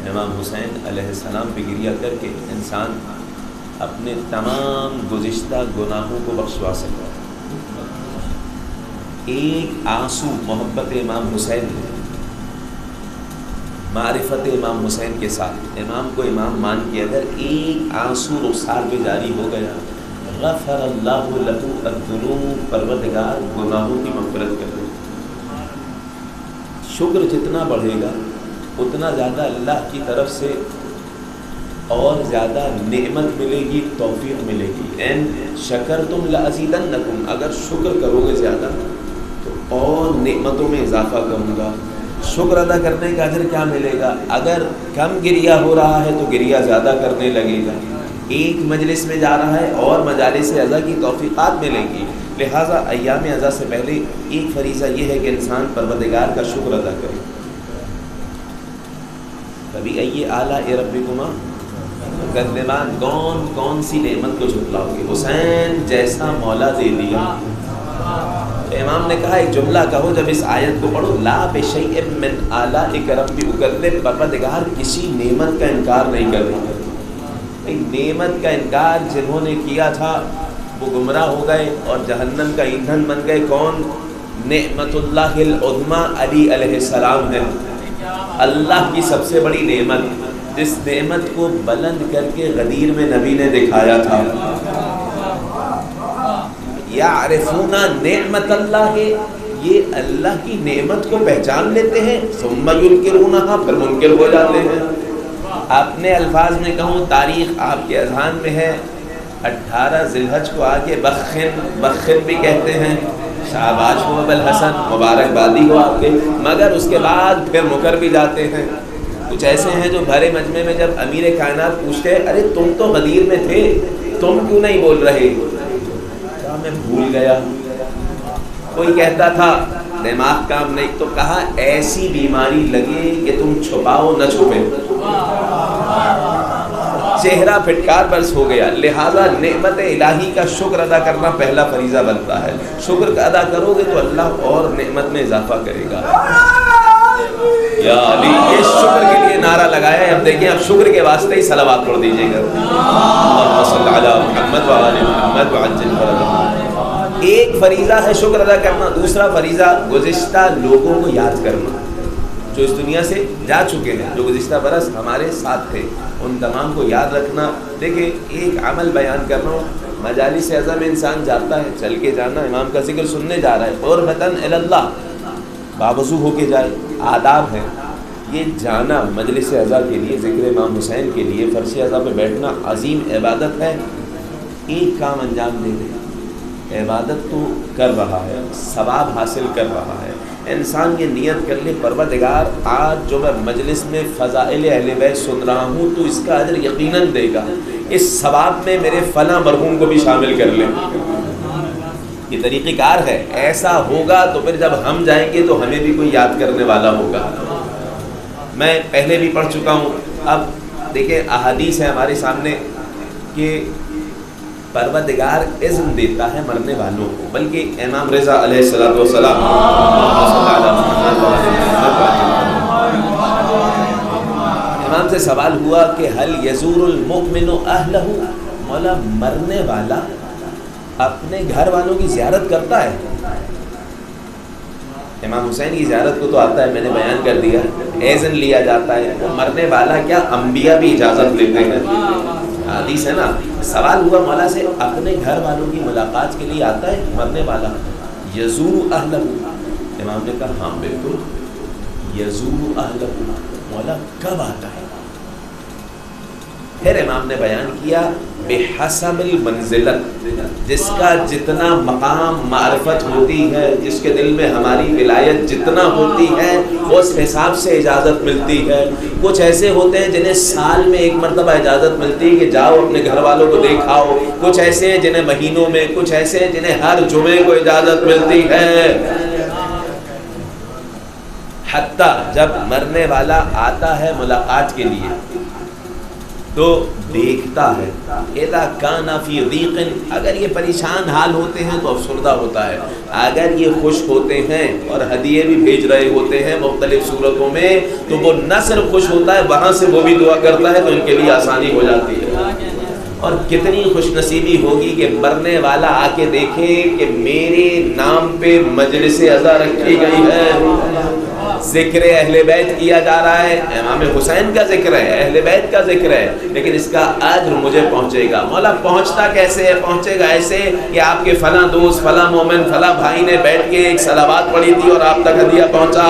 امام حسین علیہ السلام پہ گریہ کر کے انسان اپنے تمام گزشتہ گناہوں کو بخشوا سکتا ہے۔ ایک آنسو محبت امام حسین نے، معرفت امام حسین کے ساتھ امام کو امام مان کے اگر ایک آنسو رخسار پہ جاری ہو گیا، غفر اللہ لہ الذنوب، پروردگار گناہوں کی مغفرت کر دے۔ شکر جتنا بڑھے گا اتنا زیادہ اللہ کی طرف سے اور زیادہ نعمت ملے گی، توفیق ملے گی۔ ان شکرتم لازیدنکم، اگر شکر کرو گے زیادہ تو اور نعمتوں میں اضافہ کروں گا۔ شکر ادا کرنے کا اجر کیا ملے گا؟ اگر کم گریہ ہو رہا ہے تو گریہ زیادہ کرنے لگے گا، ایک مجلس میں جا رہا ہے اور مجالس اعضا کی توفیقات ملیں گی۔ لہٰذا ایام اعضا سے پہلے ایک فریضہ یہ ہے کہ انسان پروردگار کا شکر ادا کرے۔ کبھی ای آلاء ربکما تکذبان، کون کون سی نعمت کو جھٹلاؤ گے؟ حسین جیسا مولا دے دیا۔ امام نے کہا ایک جملہ کہو جب اس آیت کو پڑھو، لا بشیء من آلائک ربی اکذب، پروردگار کسی نعمت کا انکار نہیں کر رہا۔ ایک نعمت کا انکار جنہوں نے کیا تھا وہ گمراہ ہو گئے اور جہنم کا ایندھن بن گئے۔ کون؟ نعمت اللہ العظمیٰ علی علیہ السلام ہے، اللہ کی سب سے بڑی نعمت، جس نعمت کو بلند کر کے غدیر میں نبی نے دکھایا تھا۔ یعرفون نعمت اللہ، یہ اللہ کی نعمت کو پہچان لیتے ہیں، ثم ینکرونہا، پھر منکر ہو جاتے ہیں۔ اپنے الفاظ میں کہوں، تاریخ آپ کے اذہان میں ہے، 18 ذی الحج کو آگے بخن بھی کہتے ہیں، شاباش ہو ابوالحسن، مبارکبادی ہو آپ کے، مگر اس کے بعد پھر مکر بھی جاتے ہیں۔ کچھ ایسے ہیں جو بھرے مجمع میں جب امیر کائنات پوچھتے ہیں ارے تم تو غدیر میں تھے، تم کیوں نہیں بول رہے؟ کہا میں بھول گیا۔ کوئی کہتا تھا دماغ کام نہیں، تو کہا ایسی بیماری لگے کہ تم چھپاؤ نہ چھپے، چہرہ پھٹکار برس ہو گیا۔ لہٰذا نعمت الہی کا شکر ادا کرنا پہلا فریضہ بنتا ہے۔ شکر کا ادا کرو گے تو اللہ اور نعمت میں اضافہ کرے گا۔ یا علی، یہ شکر کے لیے نعرہ لگایا ہے۔ اب دیکھیں، اب شکر کے واسطے ہی صلوات پڑھ دیجیے گا، اللہم صلی علی محمد وآل محمد وعجل فرجہ۔ ایک فریضہ ہے شکر ادا کرنا، دوسرا فریضہ گزشتہ لوگوں کو یاد کرنا جو اس دنیا سے جا چکے ہیں، جو گزشتہ برس ہمارے ساتھ تھے، ان تمام کو یاد رکھنا۔ دیکھیں ایک عمل بیان کر رہا ہوں، مجالس اعضا میں انسان جاتا ہے، چل کے جانا، امام کا ذکر سننے جا رہا ہے، قربۃ الی اللہ، باوضو ہو کے جائے، آداب ہے۔ یہ جانا مجلس اعضا کے لیے، ذکر امام حسین کے لیے، فرش اعضا پہ بیٹھنا عظیم عبادت ہے۔ ایک کام انجام دے دے، عبادت تو کر رہا ہے، ثواب حاصل کر رہا ہے۔ انسان یہ نیت کر لے پروردگار آج جو میں مجلس میں فضائل اہل بیت سن رہا ہوں تو اس کا اجر یقیناً دے گا، اس ثواب میں میرے فلاں مرحوم کو بھی شامل کر لے۔ یہ طریقہ کار ہے، ایسا ہوگا تو پھر جب ہم جائیں گے تو ہمیں بھی کوئی یاد کرنے والا ہوگا۔ میں پہلے بھی پڑھ چکا ہوں، اب دیکھیں احادیث ہے ہمارے سامنے کہ پروردگار اذن دیتا ہے مرنے والوں کو، بلکہ امام رضا علیہ السلام امام سے سوال ہوا کہ حل یزور المؤمن اہلہ، مولا مرنے والا اپنے گھر والوں کی زیارت کرتا ہے؟ امام حسین کی زیارت کو تو آتا ہے، میں نے بیان کر دیا، اذن لیا جاتا ہے، وہ مرنے والا کیا انبیاء بھی اجازت لیتے ہیں؟ حدیث ہے نا۔ سوال ہوا مولا سے، اپنے گھر والوں کی ملاقات کے لیے آتا ہے مرنے والا؟ یزور اہلہ، امام نے کہا ہاں بالکل یزور اہلہ، مولا کب آتا ہے؟ پھر امام نے بیان کیا بحسب المنزلت، جس کا جتنا مقام معرفت ہوتی ہے، جس کے دل میں ہماری ولایت جتنا ہوتی ہے اس حساب سے اجازت ملتی ہے۔ کچھ ایسے ہوتے ہیں جنہیں سال میں ایک مرتبہ اجازت ملتی ہے کہ جاؤ اپنے گھر والوں کو دیکھاؤ، کچھ ایسے ہیں جنہیں مہینوں میں، کچھ ایسے ہیں جنہیں ہر جمعے کو اجازت ملتی ہے۔ حتیٰ جب مرنے والا آتا ہے ملاقات کے لیے تو دیکھتا ہے. اذا کان فی ضیق، اگر یہ پریشان حال ہوتے ہیں تو افسردہ ہوتا ہے. اگر یہ خوش ہوتے ہیں اور ہدیے بھی بھیج رہے ہوتے ہیں مختلف صورتوں میں تو وہ نہ صرف خوش ہوتا ہے، وہاں سے وہ بھی دعا کرتا ہے تو ان کے لیے آسانی ہو جاتی ہے. اور کتنی خوش نصیبی ہوگی کہ مرنے والا آ کے دیکھے کہ میرے نام پہ مجلس عزا رکھی گئی ہے، ذکر اہل بیت کیا جا رہا ہے، امام حسین کا ذکر ہے، اہل بیت کا ذکر ہے، لیکن اس کا اجر مجھے پہنچے گا. مولا پہنچتا کیسے ہے؟ پہنچے گا ایسے کہ آپ کے فلاں دوست، فلاں مومن، فلاں بھائی نے بیٹھ کے ایک صلوات پڑھی تھی اور آپ تک ہدیہ پہنچا.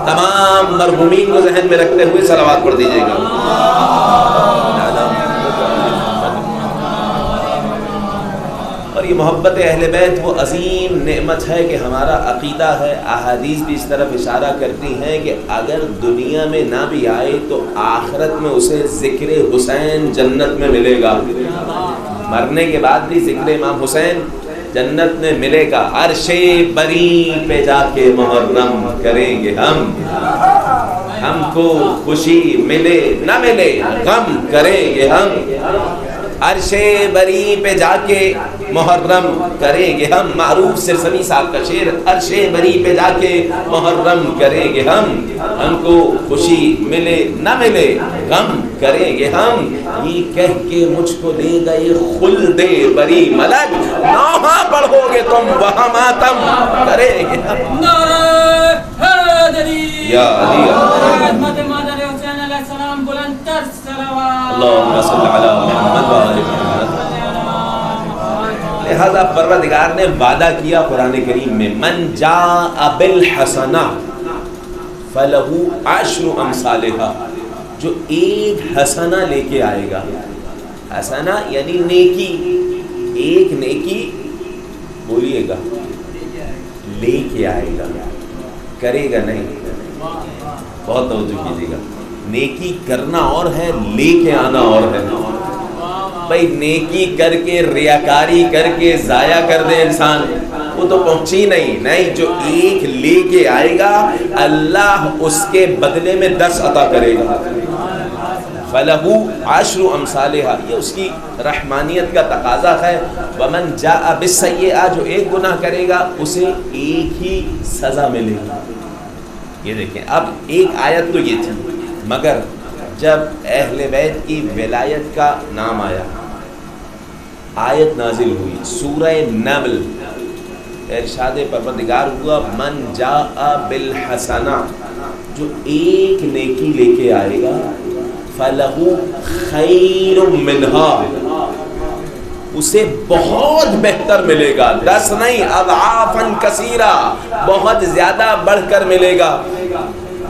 تمام مرحومین کو ذہن میں رکھتے ہوئے صلوات پڑھ دیجیے گا. اور یہ محبت اہل بیت وہ عظیم نعمت ہے کہ ہمارا عقیدہ ہے. احادیث بھی اس طرف اشارہ کرتی ہیں کہ اگر دنیا میں نہ بھی آئے تو آخرت میں اسے ذکر حسین جنت میں ملے گا. مرنے کے بعد بھی ذکر امام حسین جنت میں ملے گا. عرش بری پہ جا کے محرم کریں گے ہم کو خوشی ملے نہ ملے غم کریں گے ہم. عرش بری پہ جا کے محرم کریں گے ہم. معروف سرسوی صاحب کا شعر، عرش بری پہ جا کے محرم کریں گے ہم کو خوشی ملے نہ ملے غم کریں گے ہم. یہ کہہ کے مجھ کو لے گئے خلد بری ملک، نوحہ پڑھو گے تم وہاں ماتم کریں گے ہم. یا علی اللہم صلی علی محمد وآل محمد. لہذا پروردگار نے وعدہ کیا قرآن کریم میں، من جاء بالحسنہ فلہ عشر امثالہا، جو ایک حسنہ لے کے آئے گا. حسنہ یعنی نیکی، ایک نیکی بولیے گا لے کے آئے گا، کرے گا نہیں. بہت توجہ کیجیے گا، نیکی کرنا اور ہے، لے کے آنا اور ہے. بھائی نیکی کر کے ریاکاری کر کے ضائع کر دے انسان، وہ تو پہنچی نہیں. جو ایک لے کے آئے گا اللہ اس کے بدلے میں 10 عطا کرے گا. فَلَهُ عَشْرُ أَمْثَالِهَا، یہ اس کی رحمانیت کا تقاضا ہے. وَمَنْ جَاءَ بِالسَّيِّئَةِ، جو ایک گناہ کرے گا اسے ایک ہی سزا ملے گی. یہ دیکھیں، اب ایک آیت تو یہ تھی، مگر جب اہل بیت کی ولایت کا نام آیا، آیت نازل ہوئی سورہ نمل، ارشاد پروردگار ہوا من جاء بالحسنہ، جو ایک نیکی لے کے آئے گا فَلَهُ خَيْرٌ مِّنْهَا، اسے بہت بہتر ملے گا. 10 نہیں، اضعافاً کثیرہ، بہت زیادہ بڑھ کر ملے گا.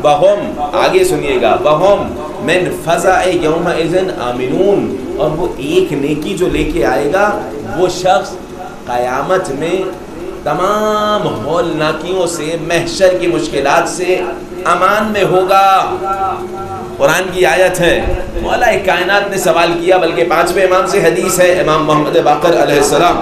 وَهُمْ، آگے سنیے گا، وَهُمْ مِنْ فَزَعِ يَوْمَئِذٍ آمِنُونَ، اور وہ ایک نیکی جو لے کے آئے گا وہ شخص قیامت میں تمام ہولناکیوں سے، محشر کی مشکلات سے امان میں ہوگا. قرآن کی آیت ہے. مولا کائنات نے سوال کیا، بلکہ 5ویں امام سے حدیث ہے، امام محمد باقر علیہ السلام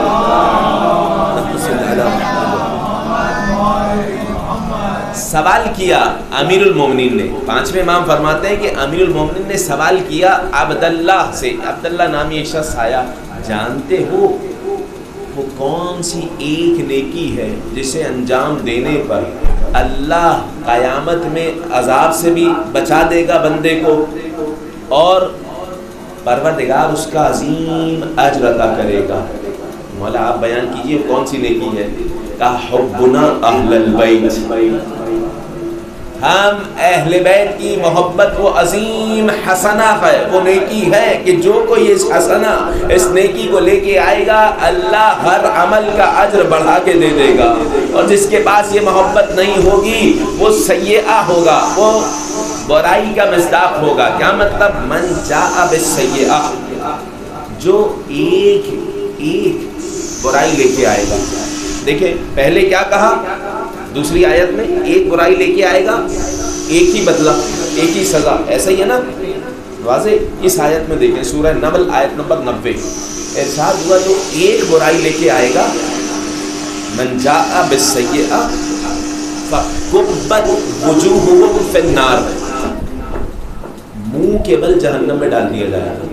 سوال کیا امیر المومنین نے. 5ویں امام فرماتے ہیں کہ امیر المومنین نے سوال کیا عبداللہ سے. عبداللہ نامی ایک شخص آیا، جانتے ہو وہ کون سی ایک نیکی ہے جسے انجام دینے پر اللہ قیامت میں عذاب سے بھی بچا دے گا بندے کو، اور پروردگار اس کا عظیم اجر عطا کرے گا؟ مولا آپ بیان کیجئے کون سی نیکی ہے؟ کہا حبنا اہل البیت، ہم اہل بیت کی محبت وہ عظیم حسنہ ہے، وہ نیکی ہے کہ جو کوئی اس حسنہ، اس نیکی کو لے کے آئے گا اللہ ہر عمل کا اجر بڑھا کے دے دے گا. اور جس کے پاس یہ محبت نہیں ہوگی وہ سیئہ ہوگا، وہ برائی کا مصداق ہوگا. کیا مطلب؟ من جاء بالسیئہ، جو ایک برائی لے کے آئے گا. دیکھیں پہلے کیا کہا دوسری آیت میں؟ ایک برائی لے کے آئے گا ایک ہی بدلہ، ایک ہی سزا. ایسا ہی ہے نا واضح؟ اس آیت میں دیکھیں سورہ نمل آیت نمبر 90، ارشاد ہوا جو ایک برائی لے کے آئے گا من جاء بالسیئہ فکبت وجوہہم فی النار، منہ کے بل جہنم میں ڈال دیا جائے گا.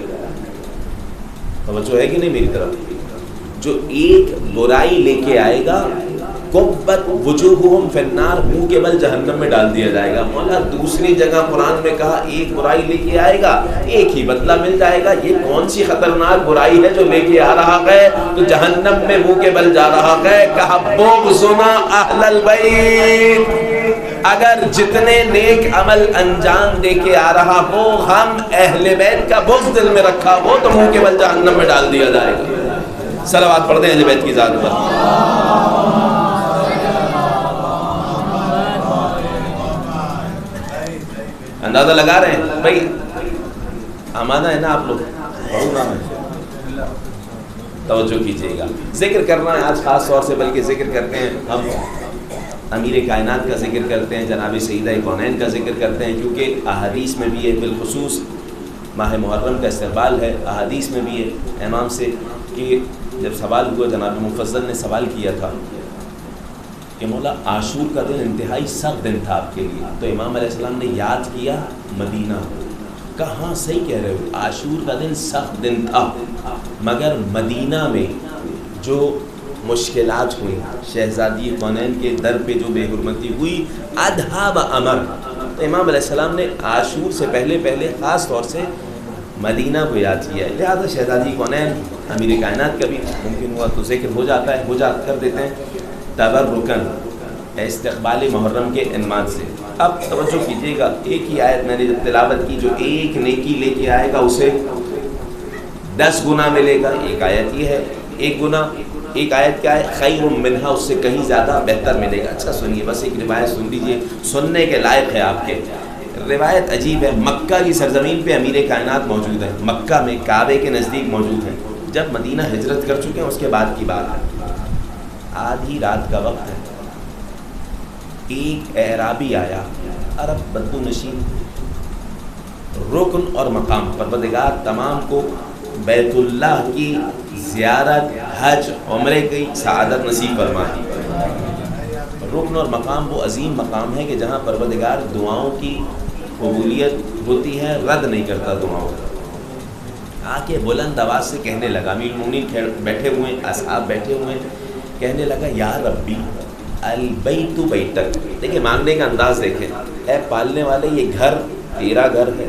توجہ ہے کہ نہیں میری طرف؟ جو ایک برائی لے کے آئے گا قبت وجوہہم فی النار، منہ کے بل جہنم میں ڈال دیا جائے گا. مولا دوسری جگہ قرآن میں کہا ایک برائی لے کے آئے گا ایک ہی بدلہ مل جائے گا. یہ کون سی خطرناک برائی ہے جو لے کے آ رہا ہے تو جہنم میں منہ کے بل جا رہا ہے. کہا بغضنا اہل البیت، اگر جتنے نیک عمل انجام دے کے آ رہا ہو ہم اہل بیت کا بغض دل میں رکھا ہو تو منہ کے بل جہنم میں ڈال دیا جائے گا. صلوات پڑھ دیں اہل بیت کی ذات پر. اندازہ لگا رہے ہیں بھائی، آمادہ ہے نا آپ لوگ؟ توجہ کیجئے گا. ذکر کرنا ہے آج خاص طور سے، بلکہ ذکر کرتے ہیں ہم امیر کائنات کا ذکر کرتے ہیں، جناب سیدہ کونین کا ذکر کرتے ہیں، کیونکہ احادیث میں بھی ہے، بالخصوص ماہ محرم کا استقبال ہے. احادیث میں بھی ہے امام سے کہ جب سوال ہوا، جناب مفضل نے سوال کیا تھا کہ مولا عاشور کا دن انتہائی سخت دن تھا آپ کے لیے، تو امام علیہ السلام نے یاد کیا مدینہ. کہاں صحیح کہہ رہے ہو، عاشور کا دن سخت دن تھا، مگر مدینہ میں جو مشکلات ہوئی، شہزادی کونین کے در پہ جو بے حرمتی ہوئی، اذھب امر، تو امام علیہ السلام نے عاشور سے پہلے خاص طور سے مدینہ کو یاد کیا. لہٰذا شہزادی کونین امیر کائنات کا بھی ممکن ہوا تو ذکر ہو جاتا ہے، ہو جا کر دیتے ہیں تبرکن استقبال محرم کے عنوان سے. اب توجہ کیجیے گا، ایک ہی آیت میں نے جب تلاوت کی، جو ایک نیکی لے کے آئے گا اسے 10 گنا ملے گا. ایک آیت یہ ہے، ایک گنا. ایک آیت کیا ہے؟ خیر منہا، اس سے کہیں زیادہ بہتر ملے گا. اچھا سنیے، بس ایک روایت سن لیجیے، سننے کے لائق ہے آپ کے. روایت عجیب ہے. مکہ کی سرزمین پہ امیر کائنات موجود ہے، مکہ میں کعبے کے نزدیک موجود ہیں. جب مدینہ ہجرت کر چکے ہیں اس کے بعد کی بات ہے، آدھی رات کا وقت ہے. ایک اعرابی آیا، عرب بدو نشین، رکن اور مقام، پروردگار تمام کو بیت اللہ کی زیارت، حج، عمرے کی سعادت نصیب فرمائے. رکن اور مقام وہ عظیم مقام ہے کہ جہاں پروردگار دعاؤں کی قبولیت ہوتی ہے، رد نہیں کرتا دعاؤں. آ کے بلند آواز سے کہنے لگا، امیر المومنین بیٹھے ہوئے ہیں، اصحاب بیٹھے ہوئے ہیں، کہنے لگا یا ربی البیت بیتک. دیکھیں مانگنے کا انداز دیکھیں، اے پالنے والے یہ گھر تیرا گھر ہے،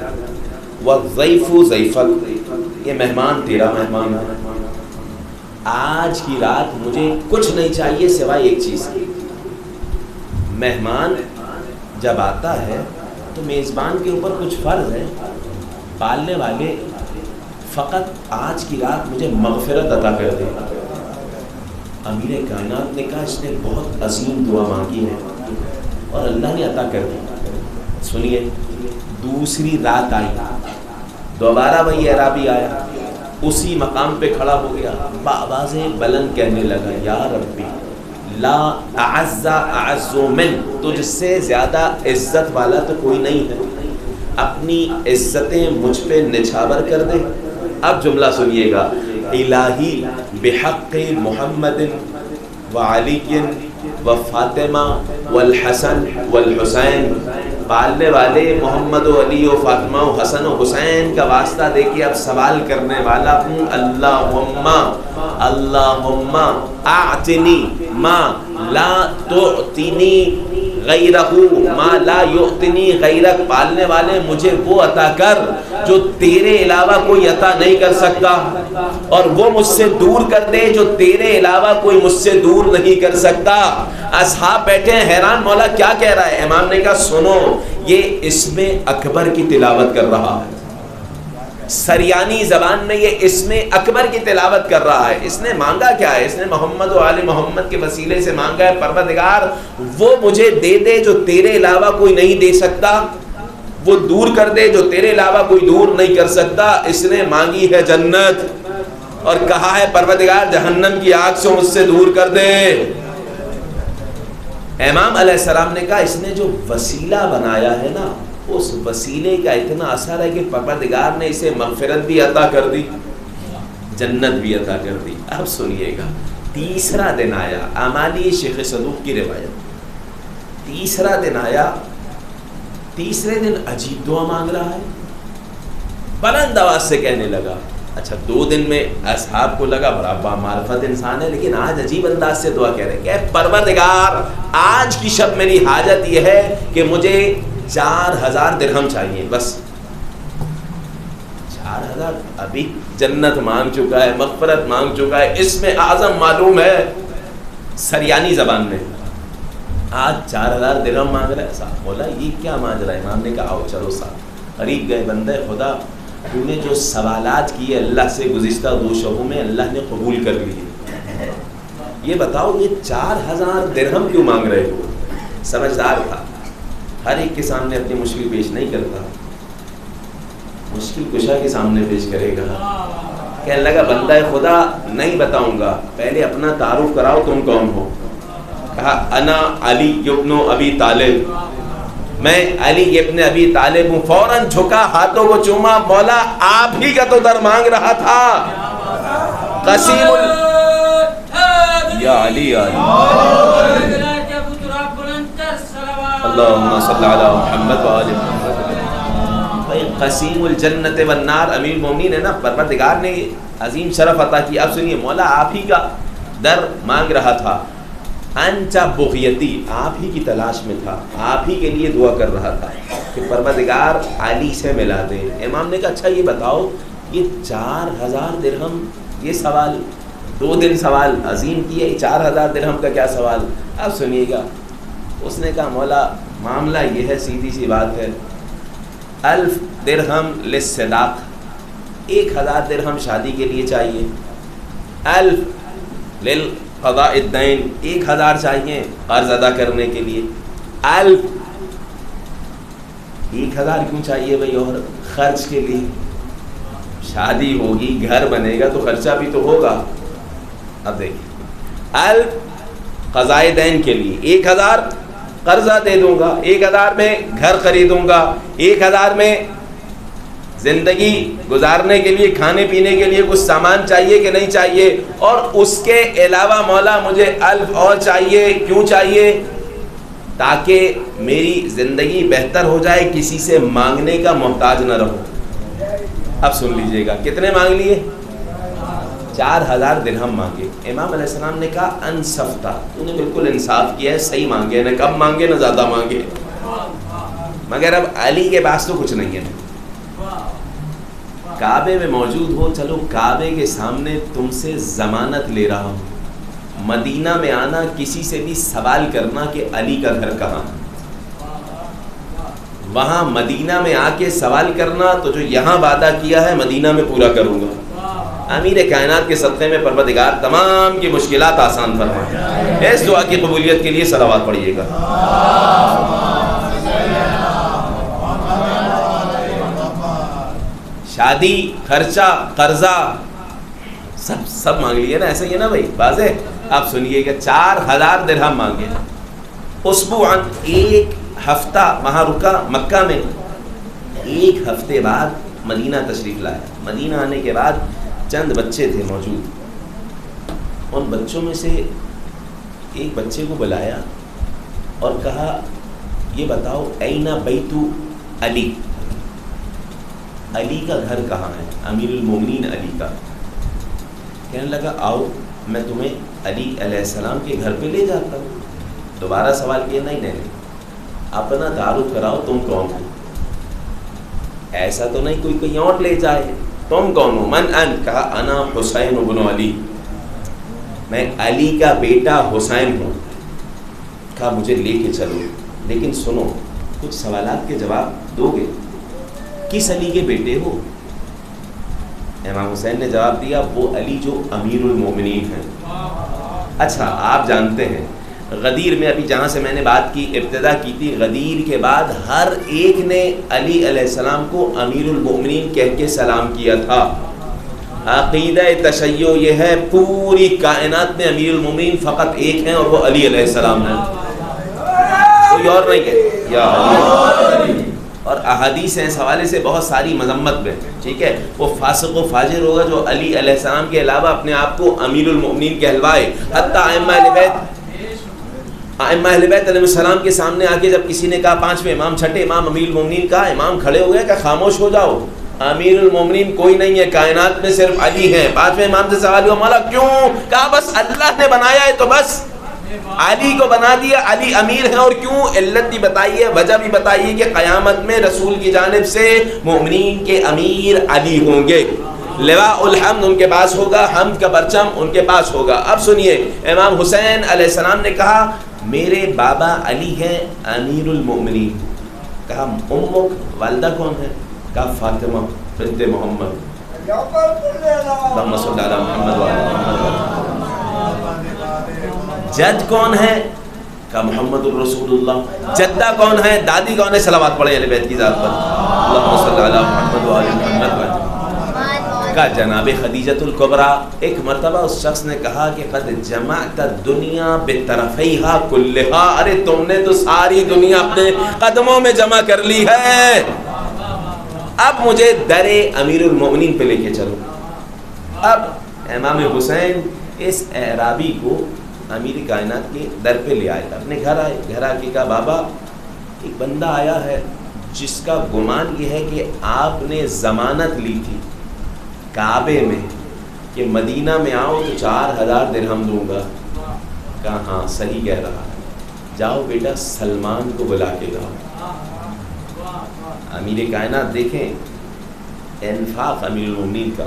والضیف ضیفک، یہ مہمان تیرا مہمان ہے. آج کی رات مجھے کچھ نہیں چاہیے سوائے ایک چیز کی. مہمان جب آتا ہے تو میزبان کے اوپر کچھ فرض ہے، پالنے والے فقط آج کی رات مجھے مغفرت عطا کر دے. امیر کائنات نے کہا اس نے بہت عظیم دعا مانگی ہے اور اللہ نے عطا کر دی. سنیے، دوسری رات آئی، دوبارہ وہی اعرابی آیا، اسی مقام پہ کھڑا ہو گیا، بآواز بلند کہنے لگا یا ربی لا اعز اعز من، تجھ سے زیادہ عزت والا تو کوئی نہیں ہے، اپنی عزتیں مجھ پہ نچھاور کر دے. اب جملہ سنیے گا، الہی بحق محمد وعلی وفاطمہ والحسن والحسین، پالنے والے محمد و علی و فاطمہ و حسن و حسین کا واسطہ دے کے اب سوال کرنے والا ہوں، اللہم اعطنی ما لا تعطنی غیرہ، ما لا یعطنی غیرک، پالنے والے مجھے وہ عطا کر جو تیرے علاوہ کوئی عطا نہیں کر سکتا، اور وہ مجھ سے دور کر دے جو تیرے علاوہ کوئی مجھ سے دور نہیں کر سکتا. اصحاب بیٹھے ہیں حیران، مولا کیا کہہ رہا ہے؟ امام نے کہا سنو، یہ اسم اکبر کی تلاوت کر رہا ہے، سریانی زبان میں یہ اسم اکبر کی تلاوت کر رہا ہے. اس نے مانگا کیا ہے؟ اس نے محمد و آل محمد کے وسیلے سے مانگا ہے، پروردگار وہ مجھے دے دے جو تیرے علاوہ کوئی نہیں دے سکتا، وہ دور کر دے جو تیرے علاوہ کوئی دور نہیں کر سکتا. اس نے مانگی ہے جنت اور کہا ہے پروردگار جہنم کی آگ سے مجھ سے دور کر دے. امام علیہ السلام نے کہا اس نے جو وسیلہ بنایا ہے نا، اس وسیلے کا اتنا اثر ہے کہ پروردگار نے اسے مغفرت بھی عطا کر دی، جنت بھی عطا کر دی. اب سنیے گا، تیسرا دن آیا، اعمالی شیخ صدوق کی روایت، تیسرا دن آیا، تیسرے دن عجیب دعا مانگ رہا ہے. بلند آواز سے کہنے لگا. اچھا 2 دن میں اصحاب کو لگا بڑا بامعرفت انسان ہے, لیکن آج عجیب انداز سے دعا کہہ رہے کہ پروردگار آج کی شب میری حاجت یہ ہے کہ مجھے 4000 درہم چاہیے بس. 4000 ابھی جنت مانگ چکا ہے, مغفرت مانگ چکا ہے, اس میں اعظم معلوم ہے سریانی زبان میں, آج 4000 درہم مانگ رہا ہے. صاحب بولا یہ کیا مانگ رہا ہے؟ امام نے کہا آؤ چلو صاحب قریب گئے. بندے خدا تو نے جو سوالات کیے اللہ سے گزشتہ 2 شبوں میں اللہ نے قبول کر لیے, یہ بتاؤ یہ 4000 درہم کیوں مانگ رہے ہو؟ سمجھدار تھا, ہر ایک کے سامنے اپنی مشکل پیش نہیں کرتا, مشکل کشا کے سامنے پیش کرے گا. کہنے لگا بندہ خدا نہیں بتاؤں گا, پہلے اپنا تعارف کراؤ تم کون ہو. کہا انا علی ابن ابی طالب, میں علی ابن ابی طالب ہوں. فوراً جھکا, ہاتھوں کو چوما, مولا آپ ہی کا تو در مانگ رہا تھا. قسیم یا علی اللہم صلی علی محمد و آل محمد. قسیم الجنت والنار امیر المومنین ہے نا, پروردگار نے عظیم شرف عطا کی. اب سنیے, مولا آپ ہی کا در مانگ رہا تھا. انچا بغیتی, آپ ہی کی تلاش میں تھا, آپ ہی کے لیے دعا کر رہا تھا کہ پروردگار علی سے ملا دے. امام نے کہا اچھا یہ بتاؤ یہ 4000 درہم, یہ سوال 2 دن سوال عظیم کیا, 4000 درہم کا کیا سوال؟ اب سنیے گا. اس نے کہا مولا معاملہ یہ ہے, سیدھی سی بات ہے, 1000 درہم للصداق, 1000 درہم شادی کے لیے چاہیے, 1000 للقضاء الدین, 1000 چاہیے قرض ادا کرنے کے لیے, 1000 کیوں چاہیے بھائی؟ اور خرچ کے لیے, شادی ہوگی گھر بنے گا تو خرچہ بھی تو ہوگا. اب دیکھیں 1000 قضاء دین کے لیے, 1000 قرضہ دے دوں گا, 1000 میں گھر خریدوں گا, 1000 میں زندگی گزارنے کے لیے کھانے پینے کے لیے کچھ سامان چاہیے کہ نہیں چاہیے, اور اس کے علاوہ مولا مجھے 1000 اور چاہیے. کیوں چاہیے؟ تاکہ میری زندگی بہتر ہو جائے, کسی سے مانگنے کا محتاج نہ رہو. اب سن لیجئے گا کتنے مانگ لیے؟ 4000 درہم مانگے. امام علیہ السلام نے کہا انصفتا, تو نے بالکل انصاف کیا ہے, صحیح مانگے, نہ کم مانگے نہ زیادہ مانگے. مگر اب علی کے پاس تو کچھ نہیں ہے, کعبے میں موجود ہو, چلو کعبے کے سامنے تم سے ضمانت لے رہا ہوں, مدینہ میں آنا, کسی سے بھی سوال کرنا کہ علی کا گھر کہاں, وہاں مدینہ میں آ کے سوال کرنا تو جو یہاں وعدہ کیا ہے مدینہ میں پورا کروں گا. امیر کائنات کے صدقے میں پروردگار تمام کی مشکلات آسان فرمائے. اس دعا کی قبولیت کے لیے صلوات پڑھیے گا. شادی, خرچہ, قرضہ سب مانگ لیے نا, ایسا ہی ہے نا بھائی, واضح. آپ سنیے گا 4000 درہم مانگے. اسبوعاً, 1 ہفتہ وہاں رکا مکہ میں, 1 ہفتے بعد مدینہ تشریف لایا. مدینہ آنے کے بعد چند بچے تھے موجود, ان بچوں میں سے ایک بچے کو بلایا اور کہا یہ بتاؤ اینا بیتو علی, علی کا گھر کہاں ہے, امیر المومنین علی کا. کہنے لگا آؤ میں تمہیں علی علیہ السلام کے گھر پہ لے جاتا ہوں. دوبارہ سوال کیا, نہیں, اپنا تعارف کراؤ, تم کون ہو؟ ایسا تو نہیں کوئی کہیں اور لے جائے, تم کون ہو؟ من ان, کہا انا حسین ابن علی, میں علی کا بیٹا حسین ہوں. کہا مجھے لے کے چلو, لیکن سنو کچھ سوالات کے جواب دو گے. کس علی کے بیٹے ہو؟ امام حسین نے جواب دیا وہ علی جو امیر المومنین ہیں. اچھا آپ جانتے ہیں غدیر میں, ابھی جہاں سے میں نے بات کی ابتدا کی تھی, غدیر کے بعد ہر ایک نے علی علیہ السلام کو امیر المومنین کہہ کے سلام کیا تھا. عقیدہ تشیع یہ ہے پوری کائنات میں امیر المومنین فقط ایک ہیں اور وہ علی علیہ السلام ہیں, کوئی اور نہیں ہے. یا علی. اور احادیث ہیں اس حوالے سے بہت ساری مذمت میں, ٹھیک ہے, وہ فاسق و فاجر ہوگا جو علی علیہ السلام کے علاوہ اپنے آپ کو امیر المومنین کہلوائے. حتیٰ ائمہ اہل بیت علیہ السلام کے سامنے آ کے جب کسی نے کہا 5ویں امام, 6ٹھے امام امیر المومنین کا, امام کھڑے ہو گئے کہ خاموش ہو جاؤ, امیر المومنین کوئی نہیں ہے کائنات میں، صرف علی ہیں۔ پانچویں امام سے سوال ہوا مولا کیوں؟ کہا بس اللہ نے بنایا ہے تو بس علی کو بنا دیا، علی امیر ہیں۔ اور کیوں؟ علت بھی بتائیے، وجہ بھی بتائیے کہ قیامت میں رسول کی جانب سے مومنین کے امیر علی ہوں گے، لواء الحمد ان کے پاس ہوگا، حمد کا پرچم ان کے پاس ہوگا۔ اب سنیے، امام حسین علیہ السلام نے کہا میرے بابا علی ہیں امیر المومنین۔ کہا امک والدہ کون ہے؟ کہا فاطمہ بنت محمد۔ اللہم صلی علی محمد وعلی محمد۔ جد کون ہے؟ کہا محمد الرسول اللہ۔ جدہ کون ہے؟ دادی کون ہے؟ صلوات پڑھیں اہل بیت کی ذات پر، اللہم صلی علی محمد وعلی محمد وعلی۔ کا جناب خدیجۃ الکبریٰ، ایک مرتبہ اس شخص نے کہا کہ قد جمعت الدنیا بطرفیہا کلہا، ارے تم نے تو ساری دنیا اپنے قدموں میں جمع کر لی ہے، اب مجھے در امیر المومنین پہ لے کے چلو۔ اب امام حسین اس اعرابی کو امیر کائنات کے در پہ لے آئے، اپنے گھر آئے، گھر آ کے کہا بابا ایک بندہ آیا ہے جس کا گمان یہ ہے کہ آپ نے ضمانت لی تھی کعبے میں کہ مدینہ میں آؤ تو 4000 درہم دوں گا۔ کہا ہاں صحیح کہہ رہا ہے، جاؤ بیٹا سلمان کو بلا کے لاؤ۔ امیر کائنات دیکھیں انفاق امیر المومنین کا،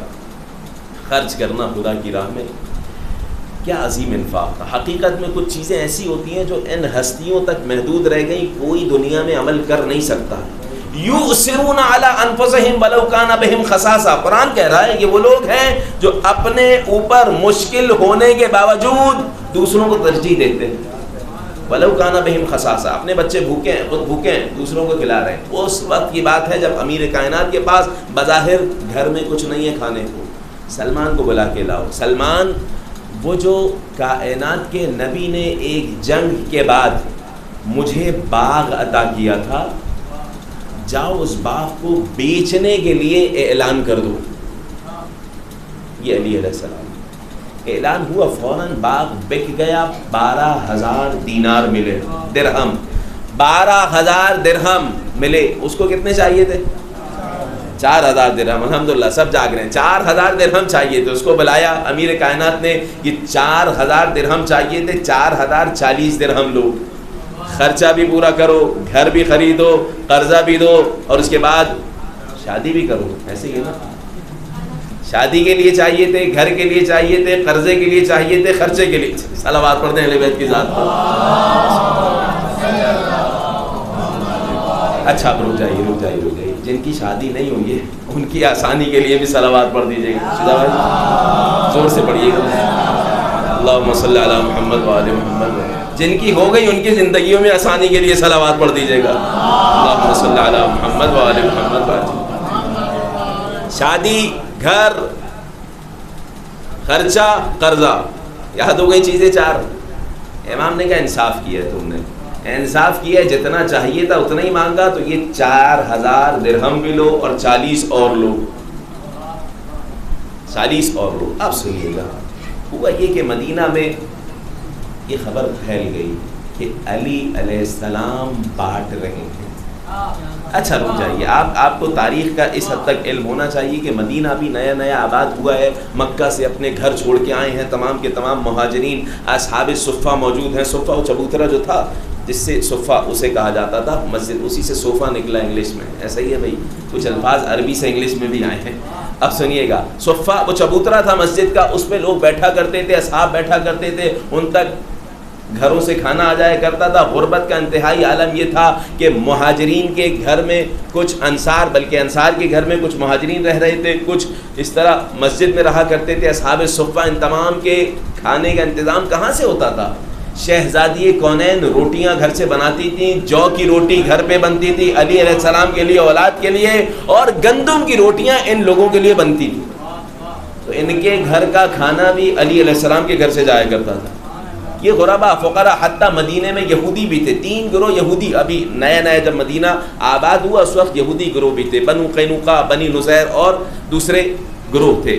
خرچ کرنا خدا کی راہ میں، کیا عظیم انفاق تھا۔ حقیقت میں کچھ چیزیں ایسی ہوتی ہیں جو ان ہستیوں تک محدود رہ گئیں، کوئی دنیا میں عمل کر نہیں سکتا۔ یؤثرون علی انفسہم ولو کان بہم خصاصہ، قرآن کہہ رہا ہے کہ وہ لوگ ہیں جو اپنے اوپر مشکل ہونے کے باوجود دوسروں کو ترجیح دیتے ہیں۔ ولو کان بہم خصاصہ، اپنے بچے بھوکے ہیں، خود بھوکے ہیں، دوسروں کو کھلا رہے ہیں۔ اس وقت کی بات ہے جب امیر کائنات کے پاس بظاہر گھر میں کچھ نہیں ہے کھانے کو، سلمان کو بلا کے لاؤ۔ سلمان وہ جو کائنات کے نبی نے ایک جنگ کے بعد مجھے باغ عطا کیا تھا، جاؤ اس باغ کو بیچنے کے لیے اعلان کر دو۔ یہ علی علیہ السلام اعلان ہوا، فوراً باغ بک گیا، 12000 دینار ملے، درہم 12000 درہم ملے۔ اس کو کتنے چاہیے تھے؟ 4000 درہم۔ الحمدللہ سب جاگ رہے ہیں، 4000 درہم چاہیے تھے۔ اس کو بلایا امیر کائنات نے، یہ 4000 درہم چاہیے تھے، 4040 درہم لو، خرچہ بھی پورا کرو، گھر بھی خریدو، قرضہ بھی دو، اور اس کے بعد شادی بھی کرو۔ ایسے ہی ہے نا، شادی کے لیے چاہیے تھے، گھر کے لیے چاہیے تھے، قرضے کے لیے چاہیے تھے، خرچے کے لیے۔ صلوات پڑھتے ہیں اہل بیت کی ذات پر۔ اچھا رک جائیے، جن کی شادی نہیں ہوئی ہے ان کی آسانی کے لیے بھی صلوات پڑھ دیجیے گا، زور سے پڑھیے گا، اللہم صلی علی محمد وعلی محمد۔ جن کی ہو گئی ان کی زندگیوں میں آسانی کے لیے صلوات پڑھ دیجیے گا، اللہم صلی علی محمد وعلی محمد۔ شادی، گھر، خرچہ، قرضہ، یاد ہو گئی چیزیں 4۔ امام نے کہا انصاف کیا ہے، تم نے انصاف کیا ہے، جتنا چاہیے تھا اتنا ہی مانگا، تو یہ 4000 درہم بھی لو اور 40 اور لو، 40 اور لو۔ اب سنیے گا، ہوا یہ کہ مدینہ میں یہ خبر پھیل گئی کہ علی علیہ السلام بانٹ رہے ہیں۔ اچھا رک جائیے، آپ کو تاریخ کا اس حد تک علم ہونا چاہیے کہ مدینہ بھی نیا نیا آباد ہوا ہے، مکہ سے اپنے گھر چھوڑ کے آئے ہیں تمام کے تمام مہاجرین، اصحاب صفہ موجود ہیں۔ صفہ وہ چبوترا جو تھا، جس سے صفہ اسے کہا جاتا تھا، مسجد اسی سے صوفہ نکلا انگلش میں، ایسا ہی ہے بھائی، کچھ الفاظ عربی سے انگلش میں بھی آئے ہیں۔ اب سنیے گا، صفہ وہ چبوترا تھا مسجد کا، اس پہ لوگ بیٹھا کرتے تھے، اصحاب بیٹھا کرتے تھے، ان تک گھروں سے کھانا آ جایا کرتا تھا۔ غربت کا انتہائی عالم یہ تھا کہ مہاجرین کے گھر میں کچھ انصار، بلکہ انصار کے گھر میں کچھ مہاجرین رہ رہے تھے، کچھ اس طرح مسجد میں رہا کرتے تھے۔ اصحاب صفہ، ان تمام کے کھانے کا انتظام کہاں سے ہوتا تھا؟ شہزادی کونین روٹیاں گھر سے بناتی تھیں، جو کی روٹی گھر پہ بنتی تھی علی علیہ السلام کے لیے، اولاد کے لیے، اور گندم کی روٹیاں ان لوگوں کے لیے بنتی تھی۔ تو ان کے گھر کا کھانا بھی علی علیہ السلام کے گھر سے جایا کرتا تھا۔ یہ غربا فقراء، حتیٰ مدینے میں یہودی بھی تھے، 3 گروہ یہودی، ابھی نیا نیا جب مدینہ آباد ہوا اس وقت یہودی گروہ بھی تھے، بنو قینوقا، بنی نذیر اور دوسرے گروہ تھے۔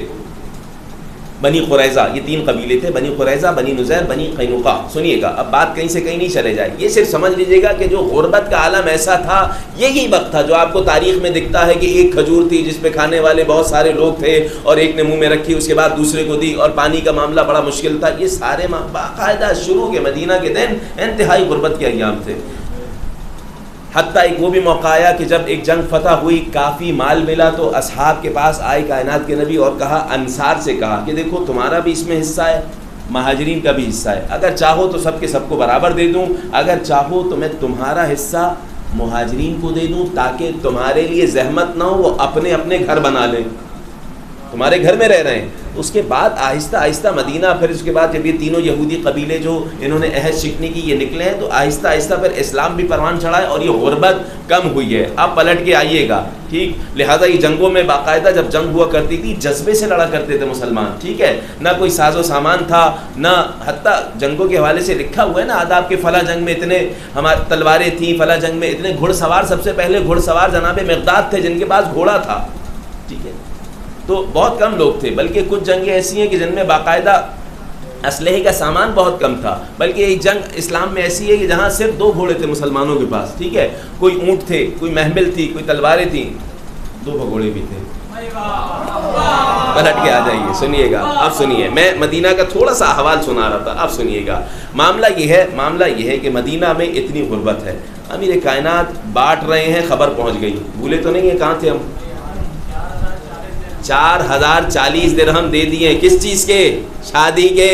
بنی قریظہ، یہ 3 قبیلے تھے، بنی قریظہ، بنی نذیر، بنی قینوقا۔ سنیے گا، اب بات کہیں سے کہیں نہیں چلے جائے، یہ صرف سمجھ لیجیے گا کہ جو غربت کا عالم ایسا تھا، یہی وقت تھا جو آپ کو تاریخ میں دکھتا ہے کہ ایک کھجور تھی جس پہ کھانے والے بہت سارے لوگ تھے، اور ایک نے منہ میں رکھی، اس کے بعد دوسرے کو دی، اور پانی کا معاملہ بڑا مشکل تھا۔ یہ سارے باقاعدہ شروع کے مدینہ کے دن انتہائی غربت کے ایام تھے۔ حتیٰ ایک وہ بھی موقع آیا کہ جب ایک جنگ فتح ہوئی، کافی مال ملا، تو اصحاب کے پاس آئے کائنات کے نبی اور کہا، انصار سے کہا کہ دیکھو تمہارا بھی اس میں حصہ ہے، مہاجرین کا بھی حصہ ہے، اگر چاہو تو سب کے سب کو برابر دے دوں، اگر چاہو تو میں تمہارا حصہ مہاجرین کو دے دوں تاکہ تمہارے لیے زحمت نہ ہو، وہ اپنے اپنے گھر بنا لیں، تمہارے گھر میں رہ رہے ہیں۔ اس کے بعد آہستہ آہستہ مدینہ، پھر اس کے بعد جب یہ تینوں یہودی قبیلے جو انہوں نے عہد شکنی کی یہ نکلے ہیں، تو آہستہ آہستہ پھر اسلام بھی پروان چڑھا ہے اور یہ غربت کم ہوئی ہے۔ اب پلٹ کے آئیے گا، ٹھیک، لہٰذا یہ جنگوں میں باقاعدہ جب جنگ ہوا کرتی تھی جذبے سے لڑا کرتے تھے مسلمان، ٹھیک ہے، نہ کوئی ساز و سامان تھا، نہ حتیٰ جنگوں کے حوالے سے لکھا ہوا ہے نا آداب کے، فلاں جنگ میں اتنے ہماری تلواریں تھیں، فلاں جنگ میں اتنے گھڑ سوار، سب سے پہلے گھڑ سوار جناب مقداد تھے جن کے پاس گھوڑا تھا، ٹھیک ہے، تو بہت کم لوگ تھے، بلکہ کچھ جنگیں ایسی ہیں کہ جن میں باقاعدہ اسلحے کا سامان بہت کم تھا، بلکہ ایک جنگ اسلام میں ایسی ہے کہ جہاں صرف 2 گھوڑے تھے مسلمانوں کے پاس، ٹھیک ہے، کوئی اونٹ تھے، کوئی محمل تھی، کوئی تلواریں تھیں، 2 بھگوڑے بھی تھے۔ پلٹ کے آ جائیے، سنیے گا، اب سنیے، میں مدینہ کا تھوڑا سا احوال سنا رہا تھا، اب سنیے گا۔ معاملہ یہ ہے کہ مدینہ میں اتنی غربت ہے، امیر کائنات بانٹ رہے ہیں، خبر پہنچ گئی، بھولے تو نہیں ہیں کہاں تھے ہم؟ 4040 درہم دے دیے، کس چیز کے؟ شادی کے،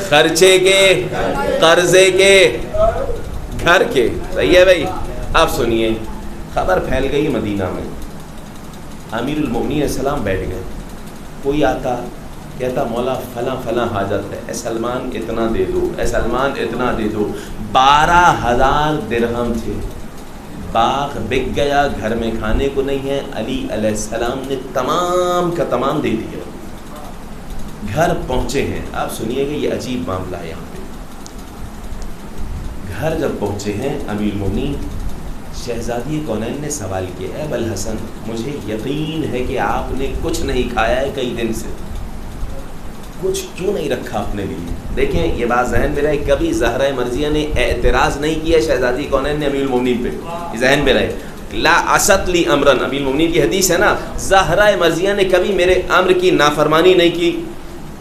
خرچے کے، قرضے کے، گھر کے، صحیح ہے بھائی؟ اب سنیے، خبر پھیل گئی مدینہ میں، امیر المومنین علیہ السلام بیٹھ گئے، کوئی آتا کہتا مولا فلاں فلاں حاجت ہے، اے سلمان اتنا دے دو، اے سلمان اتنا دے دو، 12000 درہم تھے، باغ بک گیا، گھر میں کھانے کو نہیں ہے، علی علیہ السلام نے تمام کا تمام دے دیا، گھر پہنچے ہیں۔ آپ سنیے گا، یہ عجیب معاملہ ہے، یہاں پہ گھر جب پہنچے ہیں امیر المومنین، شہزادی کونین نے سوال کیا، اے ابوالحسن مجھے یقین ہے کہ آپ نے کچھ نہیں کھایا ہے کئی دن سے، کچھ کیوں نہیں رکھا اپنے لیے؟ دیکھیں یہ بات ذہن میں رہے، کبھی زہرہ مرضیہ نے اعتراض نہیں کیا شہزادی کونین نے امیر المومنین پہ، یہ ذہن میں رہے، لا عصت لی امرن، امیر المومنین کی حدیث ہے نا، زہرہ مرضیہ نے کبھی میرے امر کی نافرمانی نہیں کی،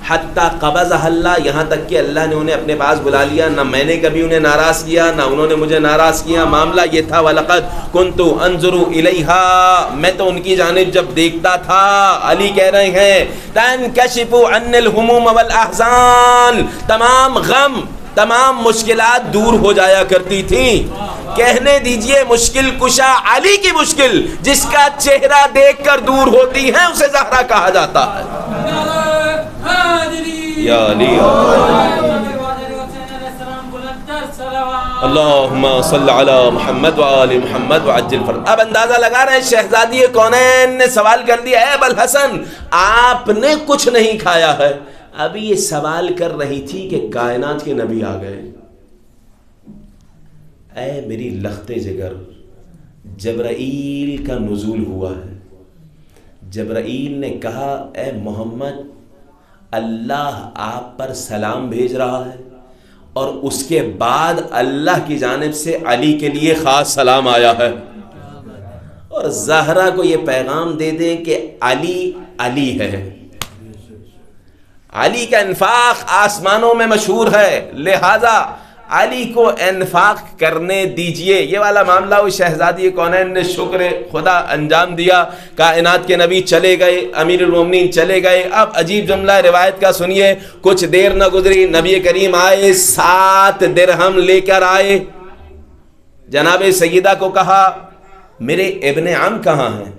حتیٰ قبضہ اللہ، یہاں تک کہ اللہ نے انہیں اپنے پاس بلا لیا، نہ میں نے کبھی انہیں ناراض کیا نہ انہوں نے مجھے ناراض کیا۔ معاملہ یہ تھا، وَلَقَدْ كُنْتُ أَنظُرُ إِلَيْهَا، میں تو ان کی جانب جب دیکھتا تھا، علی کہہ رہے ہیں تَنْكَشِفُ عَنِّ الْهُمُومَ وَالْأَحْزَانِ، تمام غم تمام مشکلات دور ہو جایا کرتی تھیں۔ کہنے دیجئے مشکل کشا علی کی مشکل جس کا چہرہ دیکھ کر دور ہوتی ہے اسے زہرا کہا جاتا ہے۔ یا علی اللہم صلی علی محمد وآل محمد وعجل فرج۔ اب اندازہ لگا رہے ہیں شہزادی کونین نے سوال کر دیا، اے ابوالحسن آپ نے کچھ نہیں کھایا ہے۔ ابھی یہ سوال کر رہی تھی کہ کائنات کے نبی آ گئے۔ اے میری لخت جگر، جبرائیل کا نزول ہوا ہے۔ جبرائیل نے کہا اے محمد اللہ آپ پر سلام بھیج رہا ہے، اور اس کے بعد اللہ کی جانب سے علی کے لیے خاص سلام آیا ہے، اور زہرا کو یہ پیغام دے دیں کہ علی علی ہے۔ علی کا انفاق آسمانوں میں مشہور ہے، لہذا علی کو انفاق کرنے دیجئے۔ یہ والا معاملہ وہ شہزادی کونین نے شکر خدا انجام دیا، کائنات کے نبی چلے گئے، امیر المومنین چلے گئے۔ اب عجیب جملہ روایت کا سنیے، کچھ دیر نہ گزری نبی کریم آئے، 7 درہم لے کر آئے۔ جناب سیدہ کو کہا میرے ابن عم کہاں ہیں؟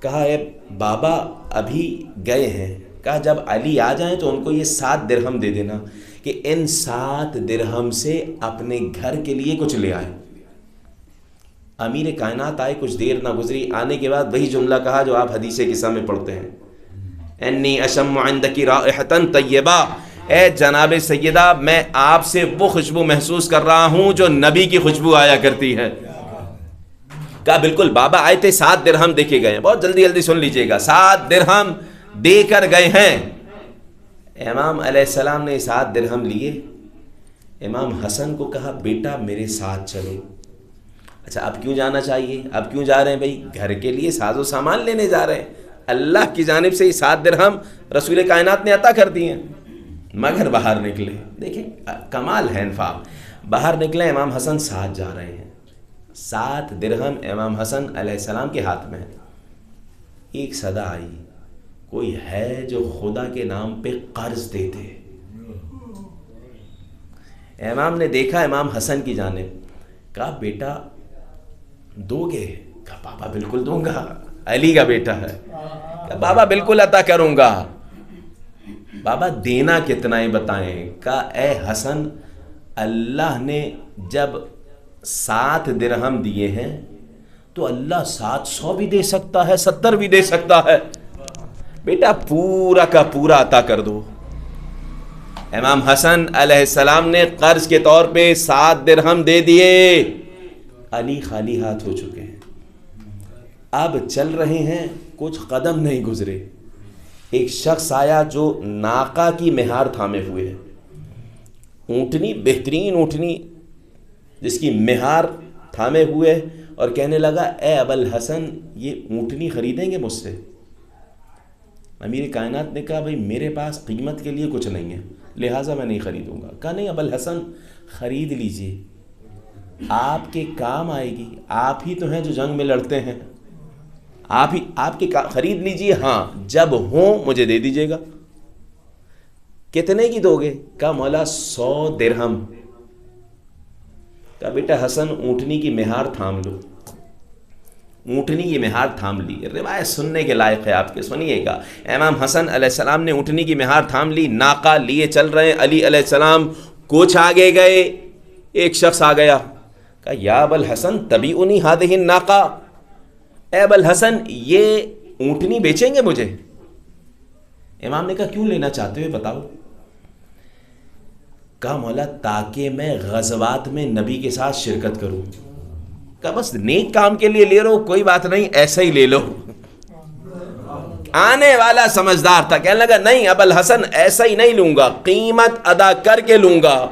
کہا اے بابا ابھی گئے ہیں۔ کہا جب علی آ جائیں تو ان کو یہ 7 درہم دے دینا کہ ان 7 درہم سے اپنے گھر کے لیے کچھ لے آئے۔ امیر کائنات آئے، کچھ دیر نہ گزری، آنے کے بعد وہی جملہ کہا جو آپ حدیث قصہ میں پڑھتے ہیں، انی اشم عندکی رائحۃ طیبہ، اے جناب سیدہ میں آپ سے وہ خوشبو محسوس کر رہا ہوں جو نبی کی خوشبو آیا کرتی ہے۔ کہا بالکل بابا آئے تھے، 7 درہم دیکھے گئے ہیں، بہت جلدی جلدی سن لیجئے گا، 7 درہم دے کر گئے ہیں. امام علیہ السلام نے 7 درہم لیے, امام حسن کو کہا بیٹا میرے ساتھ چلو. اچھا اب کیوں جانا چاہیے, اب کیوں جا رہے ہیں بھائی؟ گھر کے لیے ساز و سامان لینے جا رہے ہیں. اللہ کی جانب سے یہ 7 درہم رسول کائنات نے عطا کر دی ہیں. مگر باہر نکلے, دیکھیں کمال ہے انفاق. باہر نکلے, امام حسن ساتھ جا رہے ہیں. 7 درہم امام حسن علیہ السلام کے ہاتھ میں. ایک صدا آئی, کوئی ہے جو خدا کے نام پہ قرض دے دے. امام نے دیکھا امام حسن کی جانب, کہا بیٹا دو گے؟ کہا بابا بالکل دوں گا, علی کا بیٹا ہے. کہا بابا بالکل عطا کروں گا. بابا دینا کتنا ہے بتائیں؟ کہا اے حسن, اللہ نے جب 7 درہم دیے ہیں تو اللہ 700 بھی دے سکتا ہے, 70 بھی دے سکتا ہے. بیٹا پورا کا پورا عطا کر دو. امام حسن علیہ السلام نے قرض کے طور پہ 7 درہم دے دیے. علی خالی ہاتھ ہو چکے ہیں. اب چل رہے ہیں, کچھ قدم نہیں گزرے, ایک شخص آیا جو ناقہ کی مہار تھامے ہوئے ہے. اونٹنی, بہترین اونٹنی جس کی مہار تھامے ہوئے, اور کہنے لگا اے ابوالحسن یہ اونٹنی خریدیں گے مجھ سے؟ امیر کائنات نے کہا بھائی میرے پاس قیمت کے لیے کچھ نہیں ہے, لہٰذا میں نہیں خریدوں گا. کہا نہیں ابوالحسن خرید لیجئے, آپ کے کام آئے گی. آپ ہی تو ہیں جو جنگ میں لڑتے ہیں, آپ کے خرید لیجئے. ہاں جب ہوں مجھے دے دیجئے گا. کتنے کی دو گے؟ کہا مولا 100 درہم. کہا بیٹا حسن اونٹنی کی مہار تھام لو. اونٹنی کی مہار تھام لی. روایت سننے کے لائق ہے, آپ کے سنیے گا. امام حسن علیہ السلام نے اونٹنی کی مہار تھام لی, ناقہ لیے چل رہے ہیں. علی علیہ السلام کچھ آگے گئے, ایک شخص آ گیا, کہا یا ابوالحسن تبیعنی ہذہ الناقہ, اے ابوالحسن یہ اونٹنی بیچیں گے مجھے؟ امام نے کہا کیوں لینا چاہتے ہو بتاؤ؟ کہا مولا تاکہ میں غزوات میں نبی کے ساتھ شرکت کروں. کہا بس نیک کام کے لیے لے لو, کوئی بات نہیں ایسا ہی لے لو. آنے والا سمجھدار تھا, کہنے لگا نہیں ابوالحسن ایسا ہی نہیں لوں گا, قیمت ادا کر کے لوں گا,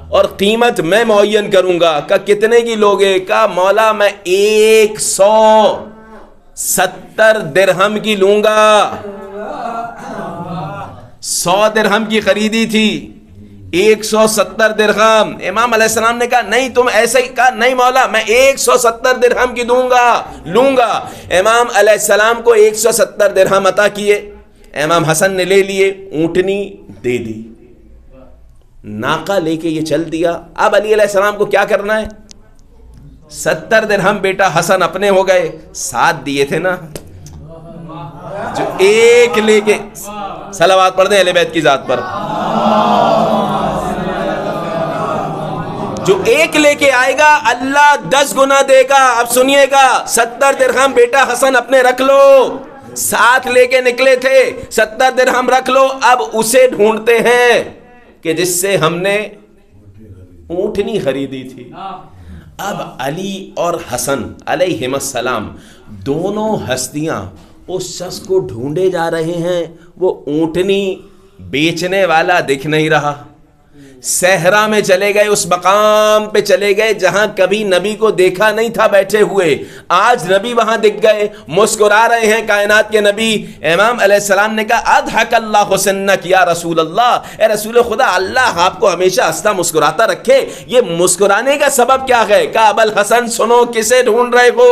اور قیمت میں معین کروں گا. کہا کتنے کی لوگے؟ کہا مولا میں 170 درہم کی لوں گا. 100 درہم کی خریدی تھی, 170 درہم. امام علیہ السلام نے کہا نہیں تم ایسے ہی. کہا نہیں مولا میں 170 درہم کی لوں گا. امام علیہ السلام کو 170 درہم عطا کیے. امام حسن نے لے لیے, اونٹنی دے دی, ناقہ لے کے یہ چل دیا. اب علی علیہ السلام کو کیا کرنا ہے؟ 70 درہم بیٹا حسن اپنے ہو گئے, 7 دیے تھے نا, جو ایک لے کے, صلوات پڑھ دیں اہل بیت کی ذات پر, جو ایک لے کے آئے گا اللہ 10 گنا دے گا. اب سنیے گا, 70 درہم بیٹا حسن اپنے رکھ لو, 7 لے کے نکلے تھے, 70 درہم رکھ لو. اب اسے ڈھونڈتے ہیں کہ جس سے ہم نے اونٹنی خریدی تھی. اب علی اور حسن علیہم السلام دونوں ہستیاں اس شخص کو ڈھونڈے جا رہے ہیں. وہ اونٹنی بیچنے والا دکھ نہیں رہا. صحرا میں چلے گئے, اس مقام پہ چلے گئے جہاں کبھی نبی کو دیکھا نہیں تھا بیٹھے ہوئے. آج نبی وہاں دکھ گئے, مسکرا رہے ہیں کائنات کے نبی. امام علیہ السلام نے کہا اضحک اللہ سنک یا رسول اللہ, اے رسول خدا اللہ آپ کو ہمیشہ ہنستا مسکراتا رکھے, یہ مسکرانے کا سبب کیا ہے؟ کہا ابوالحسن سنو کسے ڈھونڈ رہے ہو؟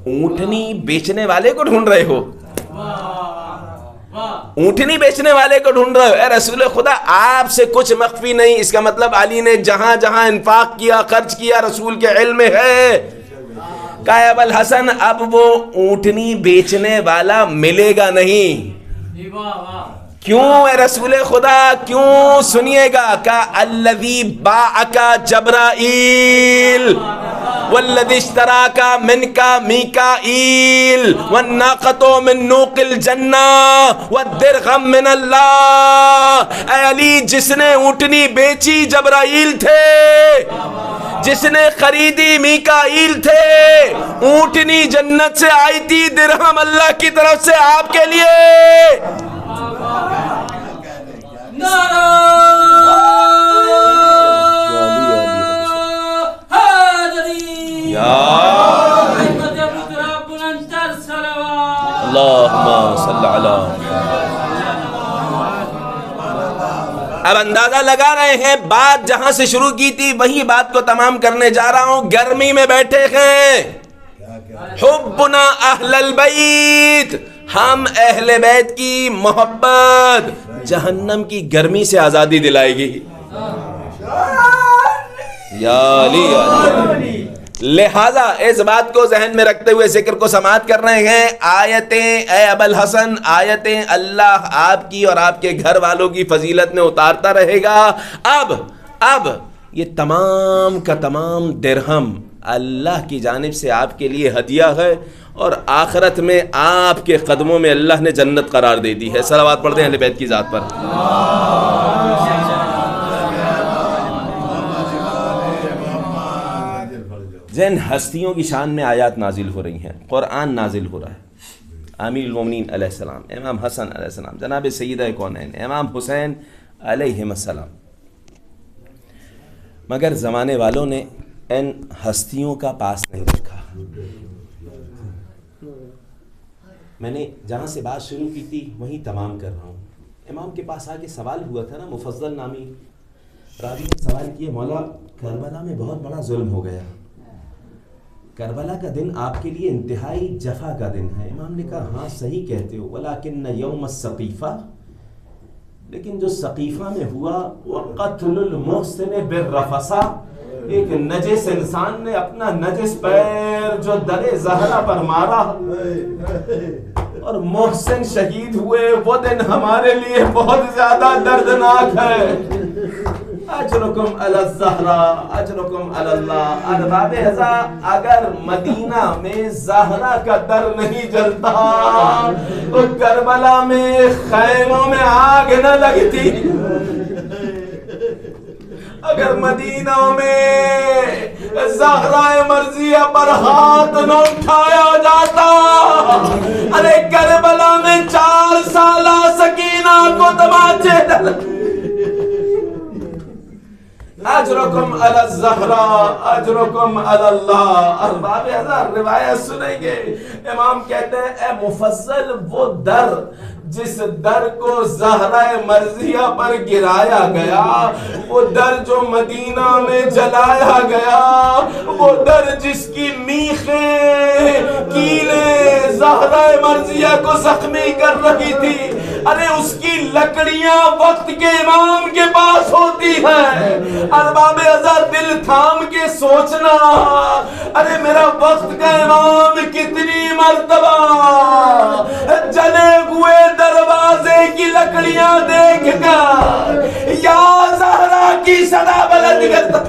اونٹنی بیچنے والے کو ڈھونڈ رہے ہو, اونٹنی بیچنے والے کو ڈھونڈ رہے ہو. اے رسول خدا آپ سے کچھ مخفی نہیں. اس کا مطلب علی نے جہاں جہاں انفاق کیا خرچ کیا رسول کے علم میں ہے. کہا ابوالحسن اب وہ اونٹنی بیچنے والا ملے گا نہیں. کیوں اے رسول خدا کیوں؟ سنیے گا. کہا الذی باعک جبرائیل والذی اشتراک منک میکائیل والناقۃ من نوق الجنہ والدرہم من اللہ. اے علی جس نے اونٹنی بیچی جبرائیل تھے, جس نے خریدی میکائیل تھے، اونٹنی جنت سے آئی تھی، درہم اللہ کی طرف سے آپ کے لیے۔ اللہم صلی علی۔ اب اندازہ لگا رہے ہیں، بات جہاں سے شروع کی تھی وہی بات کو تمام کرنے جا رہا ہوں۔ گرمی میں بیٹھے ہیں، حبنا اہل البیت، ہم اہل بیت کی محبت جہنم کی گرمی سے آزادی دلائے گی۔ یا علی یا علی۔ لہذا اس بات کو ذہن میں رکھتے ہوئے ذکر کو سماعت کر رہے ہیں۔ آیتیں اے ابوالحسن، آیتیں اللہ آپ کی اور آپ کے گھر والوں کی فضیلت میں اتارتا رہے گا۔ اب یہ تمام کا تمام درہم اللہ کی جانب سے آپ کے لیے ہدیہ ہے، اور آخرت میں آپ کے قدموں میں اللہ نے جنت قرار دے دی ہے۔ صلوات پڑھ دیں اہل بیت کی ذات پر۔ جن ہستیوں کی شان میں آیات نازل ہو رہی ہیں، قرآن نازل ہو رہا ہے، امیر المومنین علیہ السلام، امام حسن علیہ السلام، جناب سیدہ کونین امام حسین علیہم السلام، مگر زمانے والوں نے ان ہستیوں کا پاس نہیں رکھا۔ میں نے جہاں سے بات شروع کی تھی وہیں تمام کر رہا ہوں۔ امام کے پاس آگے سوال ہوا تھا نا، مفضل نامی راوی نے سوال کیا، مولا کربلا میں بہت بڑا ظلم ہو گیا، کربلا کا دن آپ کے لیے انتہائی جفا کا دن ہے۔ امام نے کہا ہاں صحیح کہتے ہو، ولیکن یوم السقیفہ، لیکن جو سقیفہ میں ہوا وہ قتل المحسن بالرفثہ، ایک نجس انسان نے اپنا نجس پیر جو در زہرا پر مارا اور محسن شہید ہوئے، وہ دن ہمارے لیے بہت زیادہ دردناک ہے۔ اجرکم علی الزہرا اجرکم علی اللہ۔ ارباب ازا، اگر مدینہ میں زہرا کا در نہیں جلتا تو کربلا میں خیموں میں آگ نہ لگتی، اگر مدینہ میں زہرا مرضیہ پر ہاتھ نہ اٹھایا جاتا، ارے کربلا میں 4 سالہ سکینہ کو تماچے ڈل۔ اجرکم علی الزہرا اجرکم علی اللہ۔ ارباب ہزار روایت سنیں گے، امام کہتے ہیں اے مفضل، وہ در جس در کو زہرہ مرضیہ پر گرایا گیا، وہ در جو مدینہ میں جلایا گیا، وہ در جس کی میخیں کیلیں زہرہ مرضیہ کو زخمی کر رہی تھی، ارے اس کی لکڑیاں وقت کے امام کے پاس ہوتی ہیں۔ ارباب ازار دل تھام کے سوچنا، ارے میرا وقت کا امام کتنی مرتبہ جلے ہوئے دروازے کی لکڑیاں دیکھ کر یا زہرا کی صدا بلند کرتا۔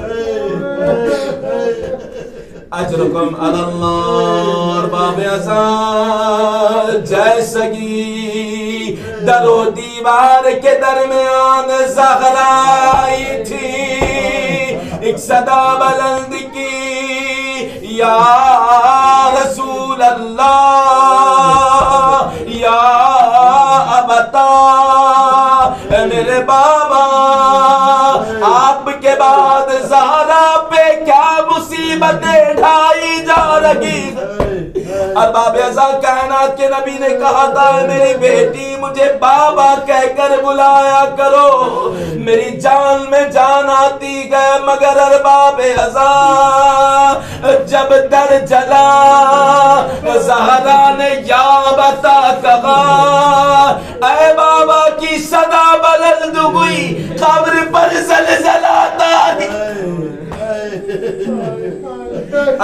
اجرکم علی اللہ۔ ارباب ازار جیسگی در و دیوار کے درمیان زہرا آئی تھی، ایک صدا بلند کی یا رسول اللہ یا ابتا، میرے بابا آپ کے بعد زہرا پہ کیا مصیبتیں ڈھائی جا رہی ہیں۔ ارباب ازا، کائنات کے نبی نے کہا تھا میری بیٹی مجھے بابا کہہ کر بلایا کرو، میری جان میں جان آتی گئے، مگر ارباب ازا جب در جلا زہرا نے یا بتا کہا، اے بابا کی صدا بلند ہوئی، قبر پر زلزلہ تاری۔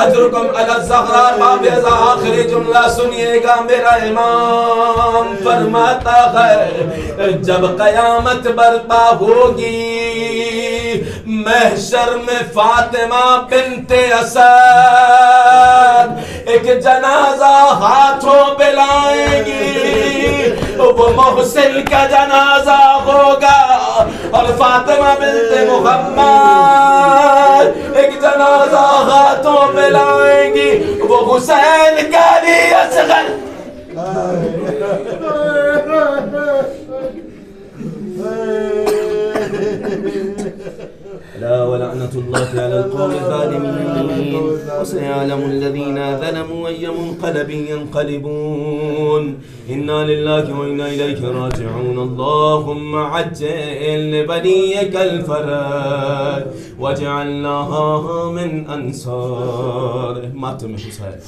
اجرکم علی الزہرا۔ ارباب ازا آخری جملہ سنیے گا، میرا امام فرماتا ہے جب قیامت برپا ہوگی، محشر میں فاطمہ بنت اسد ایک جنازہ ہاتھوں پہ لائیں گی، وہ محسن کا جنازہ ہوگا، اور فاطمہ بنت محمد ایک جنازہ لائیں گی وہ حسین کا علی اصغر. لا ولعنة الله على القوم الظالمين وسيعلم الذين ظلموا أي منقلب ينقلبون. إنا لله وإنا إليه راجعون. اللهم عجل لبنيك الفرج واجعلناها من أنصار ماتم حسين.